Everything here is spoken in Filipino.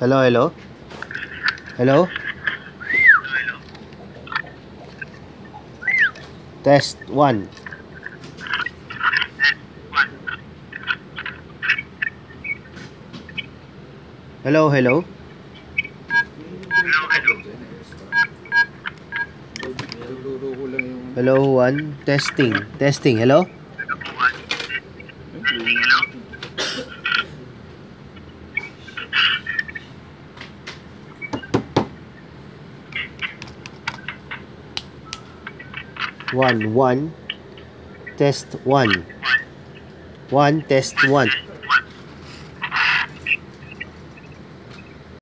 Hello, hello. Hello. Test 1. Hello, hello. Hello, 1. Testing. Testing. Hello. One. Test 1. 1. Test 1.